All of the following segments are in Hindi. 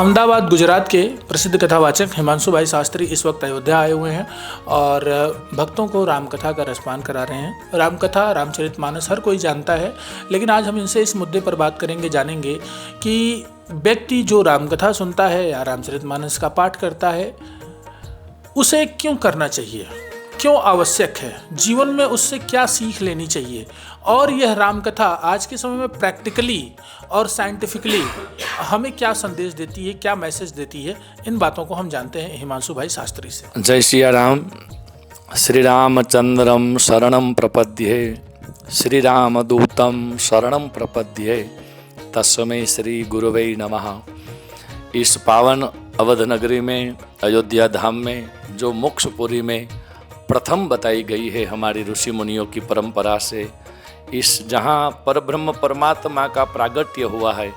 अहमदाबाद गुजरात के प्रसिद्ध कथावाचक हिमांशु भाई शास्त्री इस वक्त अयोध्या आए हुए हैं और भक्तों को रामकथा का रसपान करा रहे हैं। रामकथा रामचरितमानस हर कोई जानता है, लेकिन आज हम इनसे इस मुद्दे पर बात करेंगे, जानेंगे कि व्यक्ति जो रामकथा सुनता है या रामचरितमानस का पाठ करता है उसे क्यों करना चाहिए, क्यों आवश्यक है, जीवन में उससे क्या सीख लेनी चाहिए, और यह रामकथा आज के समय में प्रैक्टिकली और साइंटिफिकली हमें क्या संदेश देती है, क्या मैसेज देती है। इन बातों को हम जानते हैं हिमांशु भाई शास्त्री से। जय सिया राम। श्री रामचंद्रम शरणम प्रपद्ये, श्री रामदूतम शरणम प्रपद्ये, तस्मै श्री गुरुवे नमः। इस पावन अवध नगरी में, अयोध्या धाम में, जो मोक्षपुरी में प्रथम बताई गई है हमारी ऋषि मुनियों की परंपरा से, इस जहाँ परब्रह्म परमात्मा का प्रागट्य हुआ है,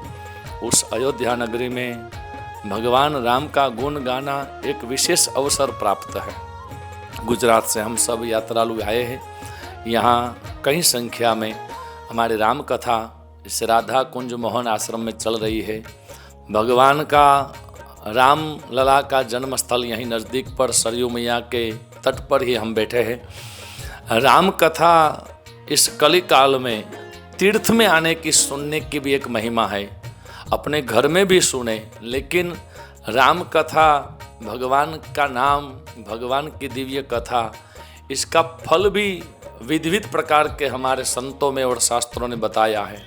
उस अयोध्या नगरी में भगवान राम का गुण गाना एक विशेष अवसर प्राप्त है। गुजरात से हम सब यात्रालु आए हैं। यहाँ कई संख्या में हमारी राम कथा इस राधा कुंज मोहन आश्रम में चल रही है। भगवान का राम लला का जन्म स्थल यहीं नज़दीक पर सरयू मैया के तट पर ही हम बैठे हैं। राम कथा इस कली काल में तीर्थ में आने की, सुनने की भी एक महिमा है। अपने घर में भी सुने, लेकिन राम कथा, भगवान का नाम, भगवान की दिव्य कथा, इसका फल भी विविध प्रकार के हमारे संतों में और शास्त्रों ने बताया है।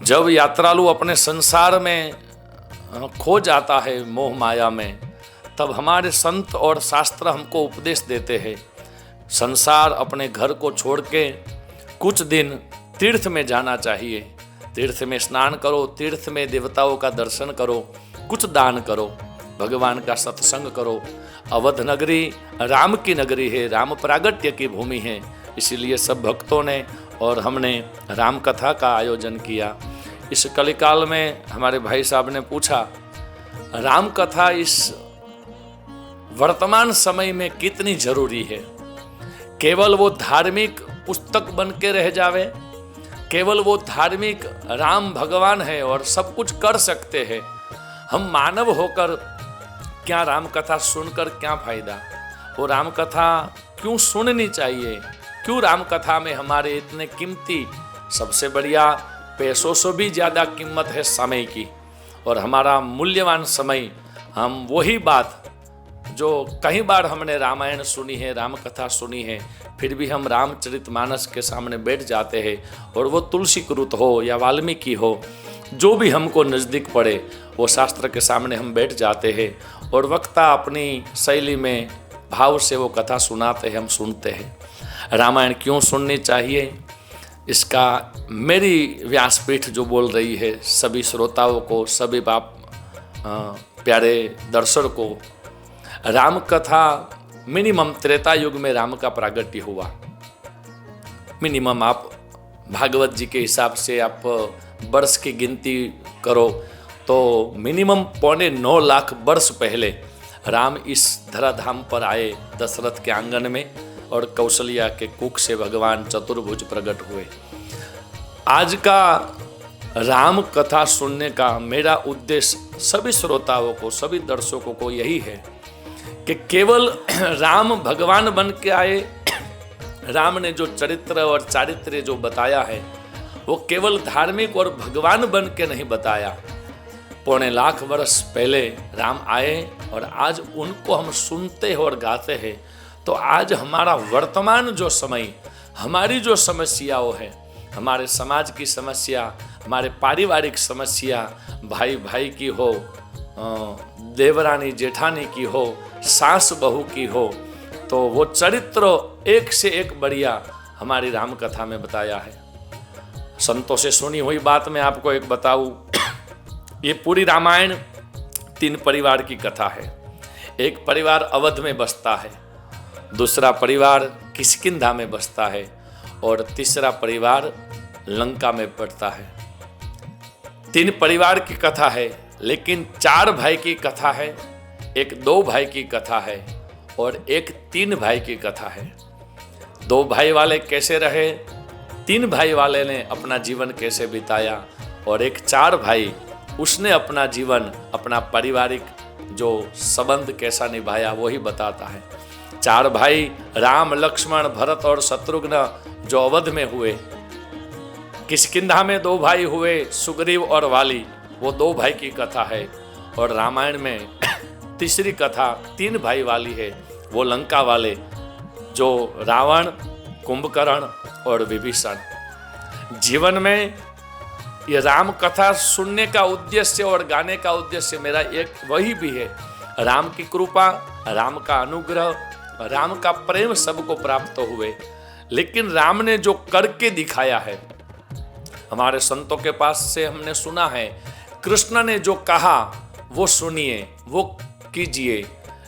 जब यात्रालु अपने संसार में खो जाता है मोह माया में, तब हमारे संत और शास्त्र हमको उपदेश देते हैं, संसार अपने घर को छोड़ के कुछ दिन तीर्थ में जाना चाहिए। तीर्थ में स्नान करो, तीर्थ में देवताओं का दर्शन करो, कुछ दान करो, भगवान का सत्संग करो। अवध नगरी राम की नगरी है, राम प्रागट्य की भूमि है, इसीलिए सब भक्तों ने और हमने राम कथा का आयोजन किया। इस कलिकाल में हमारे भाई साहब ने पूछा, राम कथा इस वर्तमान समय में कितनी जरूरी है। केवल वो धार्मिक पुस्तक बन के रह जावे, केवल वो धार्मिक राम भगवान है और सब कुछ कर सकते हैं, हम मानव होकर क्या राम कथा सुनकर क्या फायदा। वो राम कथा क्यों सुननी चाहिए, क्यों राम कथा में हमारे इतने कीमती, सबसे बढ़िया पैसों से भी ज़्यादा कीमत है समय की, और हमारा मूल्यवान समय, हम वही बात जो कई बार हमने रामायण सुनी है, राम कथा सुनी है, फिर भी हम रामचरितमानस के सामने बैठ जाते हैं, और वो तुलसी कृत हो या वाल्मीकि हो, जो भी हमको नज़दीक पड़े, वो शास्त्र के सामने हम बैठ जाते हैं, और वक्ता अपनी शैली में भाव से वो कथा सुनाते हैं, हम सुनते हैं। रामायण क्यों सुननी चाहिए, इसका मेरी व्यासपीठ जो बोल रही है सभी श्रोताओं को, सभी बाप प्यारे दर्शक को, राम कथा मिनिमम त्रेता युग में राम का प्रागट्य हुआ। मिनिमम आप भागवत जी के हिसाब से आप वर्ष की गिनती करो तो मिनिमम 9.25 लाख वर्ष पहले राम इस धराधाम पर आए दशरथ के आंगन में, और कौशल्या के कुख से भगवान चतुर्भुज प्रकट हुए। आज का राम कथा सुनने का मेरा उद्देश्य सभी श्रोताओं को, सभी दर्शकों को यही है कि केवल राम भगवान बन के आए, राम ने जो चरित्र और चारित्र्य जो बताया है वो केवल धार्मिक और भगवान बन के नहीं बताया। 9.25 लाख वर्ष पहले राम आए और आज उनको हम सुनते हैं और गाते हैं। तो आज हमारा वर्तमान जो समय, हमारी जो समस्याओं है, हमारे समाज की समस्या, हमारे पारिवारिक समस्या, भाई भाई की हो, देवरानी जेठानी की हो, सास बहू की हो, तो वो चरित्र एक से एक बढ़िया हमारी राम कथा में बताया है। संतों से सुनी हुई बात मैं आपको एक बताऊं, ये पूरी रामायण 3 परिवार की कथा है। एक परिवार अवध में बसता है, दूसरा परिवार किष्किंधा में बसता है, और तीसरा परिवार लंका में पड़ता है। 3 परिवार की कथा है, लेकिन 4 भाई की कथा है, एक 2 भाई की कथा है, और एक 3 भाई की कथा है। 2 भाई वाले कैसे रहे, 3 भाई वाले ने अपना जीवन कैसे बिताया, और एक 4 भाई उसने अपना जीवन, अपना पारिवारिक जो संबंध कैसा निभाया वही बताता है। 4 भाई राम, लक्ष्मण, भरत और शत्रुघ्न जो अवध में हुए, किष्किंधा में 2 भाई हुए, सुग्रीव और वाली, वो 2 भाई की कथा है। और रामायण में तीसरी कथा 3 भाई वाली है, वो लंका वाले, जो रावण, कुंभकर्ण और विभीषण। जीवन में ये राम कथा सुनने का उद्देश्य और गाने का उद्देश्य मेरा एक वही भी है, राम की कृपा, राम का अनुग्रह, राम का प्रेम सबको प्राप्त हुए। लेकिन राम ने जो करके दिखाया है, हमारे संतों के पास से हमने सुना है, कृष्ण ने जो कहा वो सुनिए, वो कीजिए।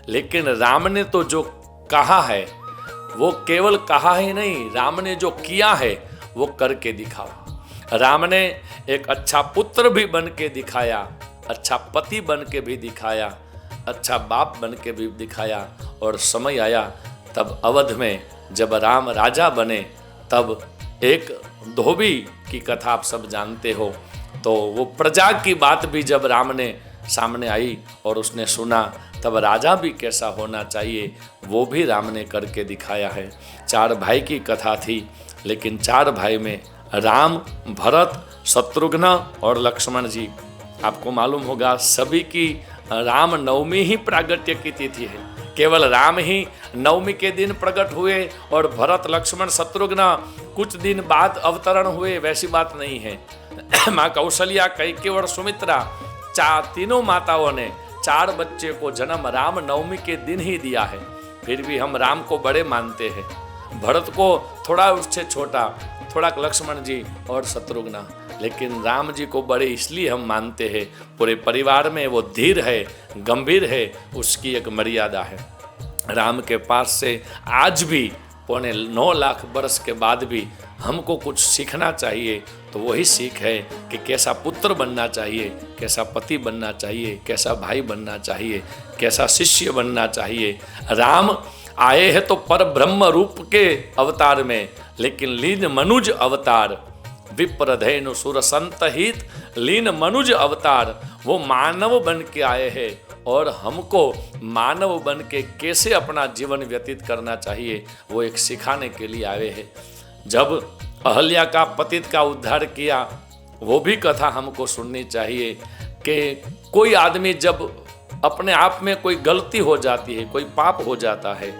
लेकिन राम ने तो जो कहा है वो केवल कहा ही नहीं, राम ने जो किया है वो करके दिखाया। राम ने एक अच्छा पुत्र भी बन के दिखाया, अच्छा पति बन के भी दिखाया, अच्छा बाप बन के भी दिखाया। और समय आया तब अवध में जब राम राजा बने, तब एक धोबी की कथा आप सब जानते हो, तो वो प्रजा की बात भी जब राम ने सामने आई और उसने सुना, तब राजा भी कैसा होना चाहिए वो भी राम ने करके दिखाया है। 4 भाई की कथा थी, लेकिन 4 भाई में राम, भरत, शत्रुघ्न और लक्ष्मण जी, आपको मालूम होगा सभी की राम नवमी ही प्रागट्य की तिथि है। केवल राम ही नवमी के दिन प्रकट हुए और भरत, लक्ष्मण, शत्रुघ्न कुछ दिन बाद अवतरण हुए, वैसी बात नहीं है। माँ कौशल्या, कैकेयी और सुमित्रा, तीनों माताओं ने 4 बच्चे को जन्म राम नवमी के दिन ही दिया है। फिर भी हम राम को बड़े मानते हैं, भरत को थोड़ा उससे छोटा, थोड़ा लक्ष्मण जी और शत्रुघ्न, लेकिन राम जी को बड़े इसलिए हम मानते हैं, पूरे परिवार में वो धीर है, गंभीर है, उसकी एक मर्यादा है। राम के पास से आज भी 9.25 लाख वर्ष के बाद भी हमको कुछ सीखना चाहिए, तो वही सीख है कि कैसा पुत्र बनना चाहिए, कैसा पति बनना चाहिए, कैसा भाई बनना चाहिए, कैसा शिष्य बनना चाहिए। राम आए हैं तो पर ब्रह्म रूप के अवतार में, लेकिन लीन मनुज अवतार, विप्रधेनु सुर संत हित, लीन मनुज अवतार, वो मानव बन के आए हैं और हमको मानव बन के कैसे अपना जीवन व्यतीत करना चाहिए वो एक सिखाने के लिए आए हैं। जब अहल्या का पतित का उद्धार किया, वो भी कथा हमको सुननी चाहिए कि कोई आदमी जब अपने आप में कोई गलती हो जाती है, कोई पाप हो जाता है,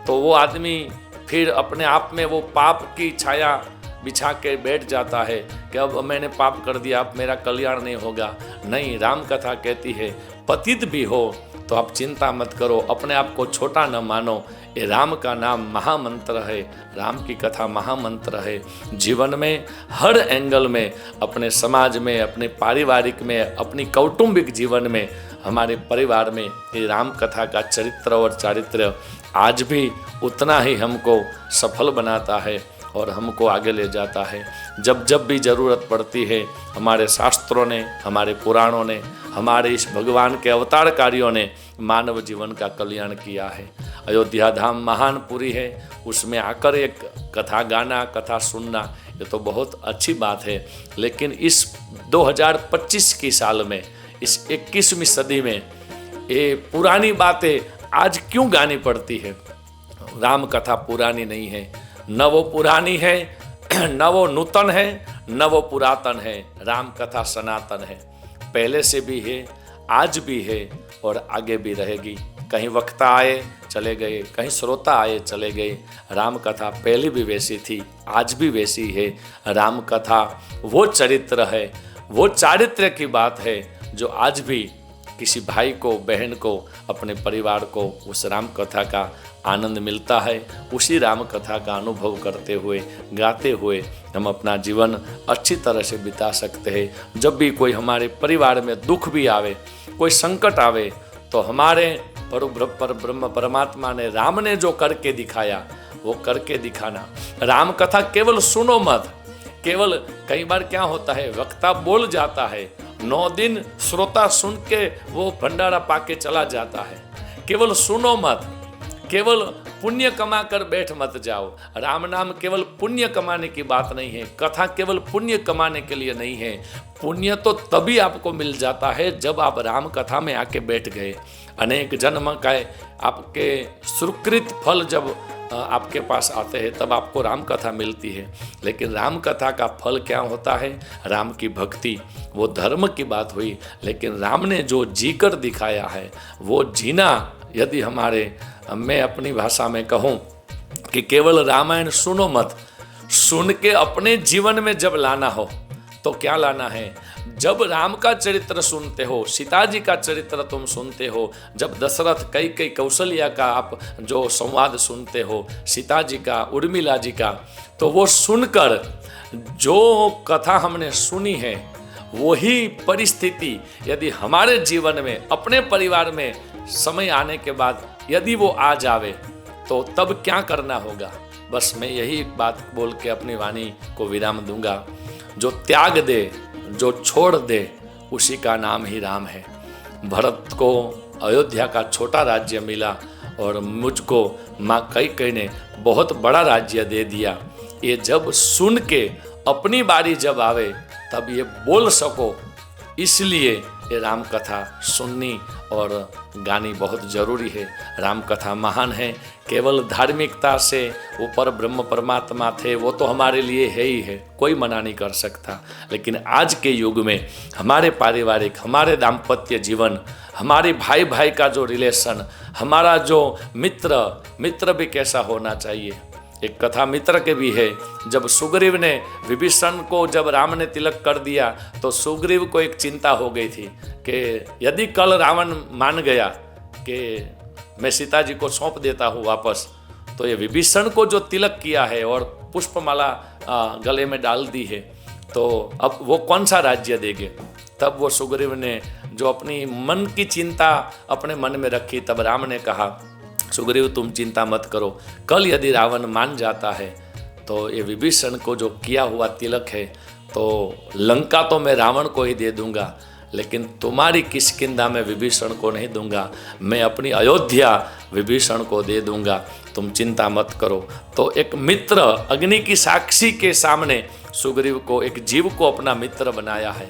तो वो आदमी फिर अपने आप में वो पाप की छाया बिछा के बैठ जाता है कि अब मैंने पाप कर दिया, अब मेरा कल्याण नहीं होगा। नहीं, राम कथा कहती है पतित भी हो तो आप चिंता मत करो, अपने आप को छोटा न मानो, ये राम का नाम महामंत्र है, राम की कथा महामंत्र है। जीवन में हर एंगल में, अपने समाज में, अपने पारिवारिक में, अपनी कौटुंबिक जीवन में, हमारे परिवार में ये राम कथा का चरित्र और चारित्र्य आज भी उतना ही हमको सफल बनाता है और हमको आगे ले जाता है। जब जब भी ज़रूरत पड़ती है, हमारे शास्त्रों ने, हमारे पुराणों ने, हमारे इस भगवान के अवतारकारियों ने मानव जीवन का कल्याण किया है। अयोध्या धाम महान पुरी है, उसमें आकर एक कथा गाना, कथा सुनना, ये तो बहुत अच्छी बात है। लेकिन इस 2025 की साल में, इस 21वीं सदी में ये पुरानी बातें आज क्यों गानी पड़ती है? राम कथा पुरानी नहीं है, न वो पुरानी है, न वो नूतन है, न वो पुरातन है। राम कथा सनातन है, पहले से भी है, आज भी है और आगे भी रहेगी। कहीं वक्ता आए चले गए, कहीं श्रोता आए चले गए, राम कथा पहले भी वैसी थी, आज भी वैसी है। राम कथा वो चरित्र है, वो चारित्र्य की बात है जो आज भी किसी भाई को, बहन को, अपने परिवार को उस राम कथा का आनंद मिलता है। उसी राम कथा का अनुभव करते हुए, गाते हुए हम अपना जीवन अच्छी तरह से बिता सकते हैं। जब भी कोई हमारे परिवार में दुख भी आवे, कोई संकट आवे, तो हमारे पर ब्रह्म परमात्मा ने, राम ने जो करके दिखाया वो करके दिखाना। राम कथा केवल सुनो मत, केवल कई बार क्या होता है, वक्ता बोल जाता है, 9 दिन श्रोता सुन के वो भंडारा पाके चला जाता है। केवल सुनो मत, केवल पुण्य कमा कर बैठ मत जाओ। राम नाम केवल पुण्य कमाने की बात नहीं है, कथा केवल पुण्य कमाने के लिए नहीं है। पुण्य तो तभी आपको मिल जाता है जब आप राम कथा में आके बैठ गए। अनेक जन्म का आपके सुकृत फल जब आपके पास आते हैं तब आपको राम कथा मिलती है। लेकिन राम कथा का फल क्या होता है? राम की भक्ति। वो धर्म की बात हुई, लेकिन राम ने जो जीकर दिखाया है वो जीना, यदि मैं अपनी भाषा में कहूँ कि केवल रामायण सुनो मत, सुन के अपने जीवन में जब लाना हो तो क्या लाना है? जब राम का चरित्र सुनते हो, सीता जी का चरित्र तुम सुनते हो, जब दशरथ कई कौशल्या का आप जो संवाद सुनते हो, सीता जी का, उर्मिला जी का, तो वो सुनकर जो कथा हमने सुनी है वही परिस्थिति यदि हमारे जीवन में, अपने परिवार में समय आने के बाद यदि वो आ जावे तो तब क्या करना होगा? बस मैं यही बात बोल के अपनी वाणी को विराम दूंगा। जो त्याग दे, जो छोड़ दे, उसी का नाम ही राम है। भरत को अयोध्या का छोटा राज्य मिला और मुझको माँ कैकेयी ने बहुत बड़ा राज्य दे दिया। ये जब सुन के अपनी बारी जब आवे तब ये बोल सको, इसलिए ये राम कथा सुननी और गानी बहुत ज़रूरी है। राम कथा महान है। केवल धार्मिकता से ऊपर ब्रह्म परमात्मा थे वो तो हमारे लिए है ही है, कोई मना नहीं कर सकता। लेकिन आज के युग में हमारे पारिवारिक, हमारे दाम्पत्य जीवन, हमारी भाई भाई का जो रिलेशन, हमारा जो मित्र भी कैसा होना चाहिए। एक कथा मित्र के भी है। जब सुग्रीव ने विभीषण को, जब राम ने तिलक कर दिया तो सुग्रीव को एक चिंता हो गई थी कि यदि कल रावण मान गया कि मैं सीता जी को सौंप देता हूँ वापस, तो ये विभीषण को जो तिलक किया है और पुष्पमाला गले में डाल दी है, तो अब वो कौन सा राज्य देंगे। तब वो सुग्रीव ने जो अपनी मन की चिंता अपने मन में रखी, तब राम ने कहा सुग्रीव तुम चिंता मत करो, कल यदि रावण मान जाता है तो ये विभीषण को जो किया हुआ तिलक है तो लंका तो मैं रावण को ही दे दूंगा, लेकिन तुम्हारी किष्किंधा में विभीषण को नहीं दूंगा, मैं अपनी अयोध्या विभीषण को दे दूंगा, तुम चिंता मत करो। तो एक मित्र, अग्नि की साक्षी के सामने सुग्रीव को, एक जीव को अपना मित्र बनाया है।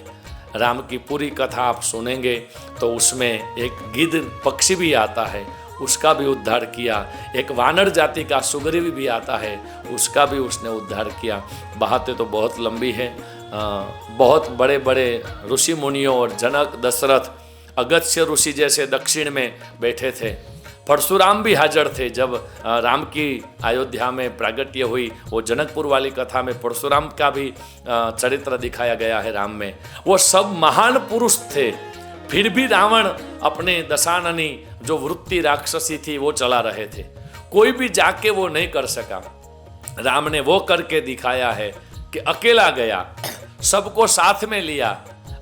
राम की पूरी कथा आप सुनेंगे तो उसमें एक गिद्ध पक्षी भी आता है, उसका भी उद्धार किया। एक वानर जाति का सुग्रीव भी आता है, उसका भी उसने उद्धार किया। बातें तो बहुत लंबी है। बहुत बड़े बड़े ऋषि मुनियों और जनक, दशरथ, अगस्त्य ऋषि जैसे दक्षिण में बैठे थे। परशुराम भी हाजिर थे जब राम की अयोध्या में प्रागट्य हुई। वो जनकपुर वाली कथा में परशुराम का भी चरित्र दिखाया गया है राम में। वो सब महान पुरुष थे, फिर भी रावण अपने दशाननी जो वृत्ति राक्षसी थी वो चला रहे थे। कोई भी जाके वो नहीं कर सका। राम ने वो करके दिखाया है कि अकेला गया, सबको साथ में लिया।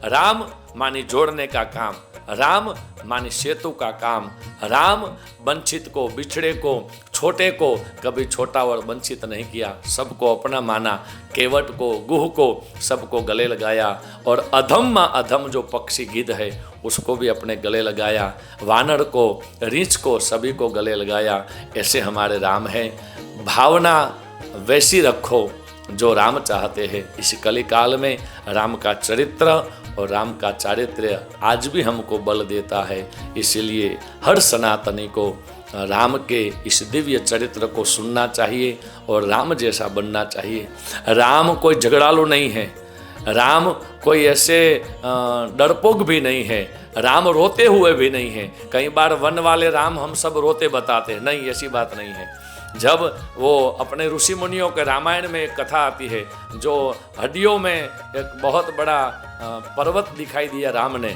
राम मानी जोड़ने का काम, राम मानी सेतु का काम। राम वंचित को, बिछड़े को, छोटे को कभी छोटा और वंचित नहीं किया, सबको अपना माना। केवट को, गुह को सबको गले लगाया और अधम अधम जो पक्षी गिद्ध है उसको भी अपने गले लगाया। वानर को, रीछ को, सभी को गले लगाया। ऐसे हमारे राम हैं। भावना वैसी रखो जो राम चाहते हैं। इस कलिकाल में राम का चरित्र और राम का चारित्र्य आज भी हमको बल देता है। इसलिए हर सनातनी को राम के इस दिव्य चरित्र को सुनना चाहिए और राम जैसा बनना चाहिए। राम कोई झगड़ालू नहीं है, राम कोई ऐसे डरपोक भी नहीं है, राम रोते हुए भी नहीं है। कई बार वन वाले राम हम सब रोते बताते हैं, नहीं, ऐसी बात नहीं है। जब वो अपने ऋषि मुनियों के रामायण में एक कथा आती है, जो हड्डियों में एक बहुत बड़ा पर्वत दिखाई दिया राम ने,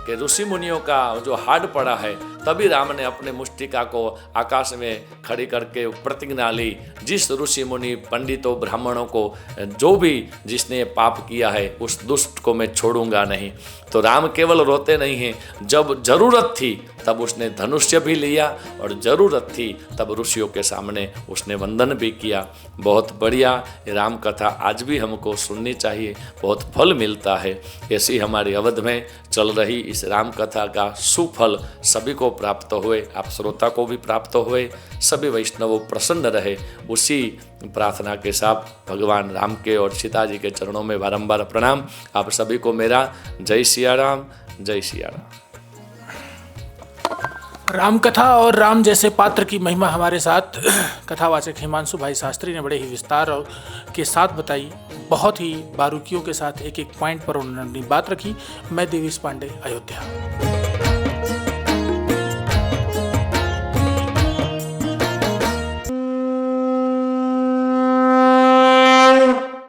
कि ऋषि मुनियों का जो हाड पड़ा है, तभी राम ने अपने मुष्टिका को आकाश में खड़ी करके प्रतिज्ञा ली, जिस ऋषि मुनि, पंडितों, ब्राह्मणों को, जो भी जिसने पाप किया है उस दुष्ट को मैं छोड़ूंगा नहीं। तो राम केवल रोते नहीं हैं, जब जरूरत थी तब उसने धनुष्य भी लिया और ज़रूरत थी तब ऋषियों के सामने उसने वंदन भी किया। बहुत बढ़िया ये राम कथा आज भी हमको सुननी चाहिए, बहुत फल मिलता है। ऐसी हमारी अवध में चल रही इस राम कथा का सुफल सभी को प्राप्त हुए, आप श्रोता को भी प्राप्त हुए, सभी वैष्णव प्रसन्न रहे, उसी प्रार्थना के साथ भगवान राम के और सीता जी के चरणों में बारंबार प्रणाम। आप सभी को मेरा जय सिया राम, जय सिया राम। राम कथा और राम जैसे पात्र की महिमा हमारे साथ कथावाचक हिमांशु भाई शास्त्री ने बड़े ही विस्तार और के साथ बताई। बहुत ही बारीकियों के साथ एक एक पॉइंट पर उन्होंने बात रखी। मैं देवेश पांडे, अयोध्या।